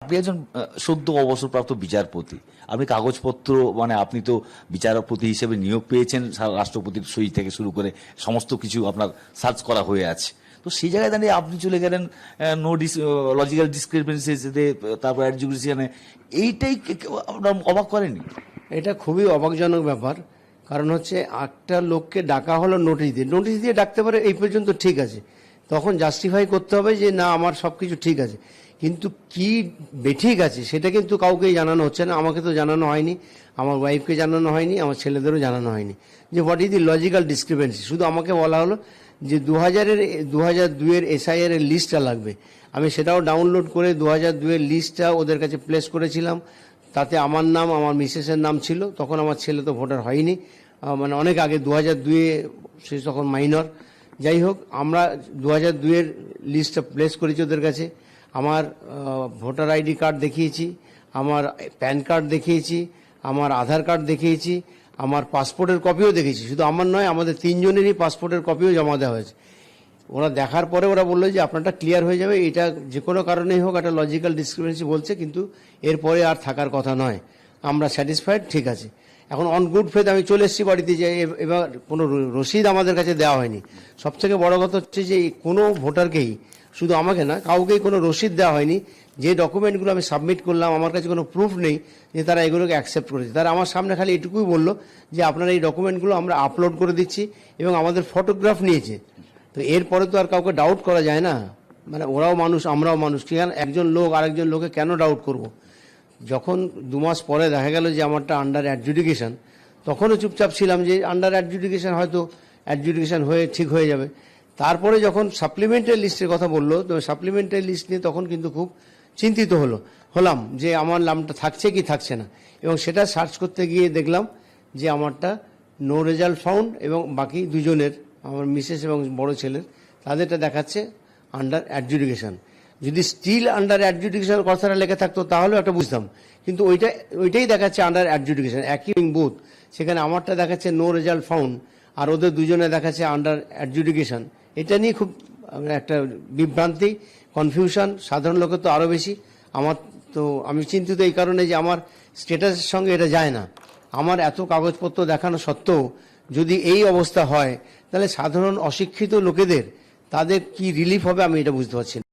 আপনি একজন সদ্য অবসরপ্রাপ্ত বিচারপতি, আপনি কাগজপত্র মানে আপনি তো বিচারপতি হিসেবে নিয়োগ পেয়েছেন, রাষ্ট্রপতির সই থেকে শুরু করে সমস্ত কিছু আপনার সার্চ করা হয়ে আছে। তো সেই জায়গায় দাঁড়িয়ে আপনি চলে গেলেন নো লজিক্যাল ডিসক্রিপেন্সিতে, তারপর এডুকেশনে। এইটাই আপনার অবাক করেনি? এটা খুবই অবাকজনক ব্যাপার। কারণ হচ্ছে একটা লোককে ডাকা হলো নোটিশ দিয়ে ডাকতে পারে, এই পর্যন্ত ঠিক আছে। তখন জাস্টিফাই করতে হবে যে না আমার সব কিছু ঠিক আছে, কিন্তু কি বেঠিক আছে সেটা কিন্তু কাউকেই জানানো হচ্ছে না। আমাকে তো জানানো হয়নি, আমার ওয়াইফকে জানানো হয়নি, আমার ছেলেদেরও জানানো হয়নি যে what is the logical discrepancy. শুধু আমাকে বলা হলো যে 2002-এর SIR এর লিস্টটা লাগবে। আমি সেটাও ডাউনলোড করে 2002-এর লিস্টটা ওদের কাছে প্লেস করেছিলাম। তাতে আমার নাম, আমার মিসেসের নাম ছিল। তখন আমার ছেলে তো ভোটার হয়নি, মানে অনেক আগে 2002-এ, সে তখন মাইনর। যাই হোক, আমরা 2002-এর লিস্টটা প্লেস করেছি ওদের কাছে। আমার ভোটার ID কার্ড দেখিয়েছি, আমার প্যান কার্ড দেখিয়েছি, আমার আধার কার্ড দেখিয়েছি, আমার পাসপোর্টের কপিও দেখেছি। শুধু আমার নয়, আমাদের 3 জনেরই পাসপোর্টের কপিও জমা দেওয়া হয়েছে। ওরা দেখার পরে ওরা বললো যে আপনারটা ক্লিয়ার হয়ে যাবে, এটা যে কোনো কারণেই হোক একটা লজিক্যাল ডিসক্রিপেন্সি বলছে, কিন্তু এরপরে আর থাকার কথা নয়, আমরা স্যাটিসফাইড, ঠিক আছে। এখন অন গুড ফেথ আমি চলে এসেছি বাড়িতে, যে এবার কোনো রসিদ আমাদের কাছে দেওয়া হয়নি। সবথেকে বড় কথা হচ্ছে যে কোনো ভোটারকেই, শুধু আমাকে না, কাউকেই কোনো রসিদ দেওয়া হয়নি। যে ডকুমেন্টগুলো আমি সাবমিট করলাম, আমার কাছে কোনো প্রুফ নেই যে তারা এগুলোকে অ্যাকসেপ্ট করেছে। তারা আমার সামনে খালি এটুকুই বললো যে আপনারা এই ডকুমেন্টগুলো আমরা আপলোড করে দিচ্ছি, এবং আমাদের ফটোগ্রাফ নিয়েছে। তো এরপরে তো আর কাউকে ডাউট করা যায় না, মানে ওরাও মানুষ আমরাও মানুষ, ঠিক আছে। একজন লোক আরেকজন লোকে কেন ডাউট করব? যখন 2 মাস পরে দেখা গেল যে আমারটা আন্ডার অ্যাডজুডিকেশন, তখনও চুপচাপ ছিলাম যে আন্ডার অ্যাডজুডিকেশন, হয়তো অ্যাডজুডিকেশন হয়ে ঠিক হয়ে যাবে। তারপরে যখন সাপ্লিমেন্টারি লিস্টের কথা বললো, তো সাপ্লিমেন্টারি লিস্ট নিয়ে তখন কিন্তু খুব চিন্তিত হলাম যে আমার নামটা থাকছে কি থাকছে না। এবং সেটা সার্চ করতে গিয়ে দেখলাম যে আমারটা নো রেজাল্ট ফাউন্ড, এবং বাকি দুজনের, আমার মিসেস এবং বড় ছেলের, তাদেরটা দেখাচ্ছে আন্ডার অ্যাডজুডিকেশন। যদি স্টিল আন্ডার অ্যাডজুডিকেশন কথাটা লেখা থাকতো তাহলে একটা বুঝতাম, কিন্তু ওইটাই দেখাচ্ছে আন্ডার অ্যাডজুডিকেশন, একই বুথ। সেখানে আমারটা দেখাচ্ছে নো রেজাল্ট ফাউন্ড, আর ওদের দুজনে দেখাচ্ছে আন্ডার অ্যাডজুডিকেশন। এটা নিয়ে খুব একটা বিভ্রান্তি, কনফিউশন, সাধারণ লোকের তো আরও বেশি। আমি চিন্তিত এই কারণে যে আমার স্ট্যাটাসের সঙ্গে এটা যায় না। আমার এত কাগজপত্র দেখানো সত্ত্বেও যদি এই অবস্থা হয়, তাহলে সাধারণ অশিক্ষিত লোকেদের, তাদের কি রিলিফ হবে আমি এটা বুঝতে পারছি না।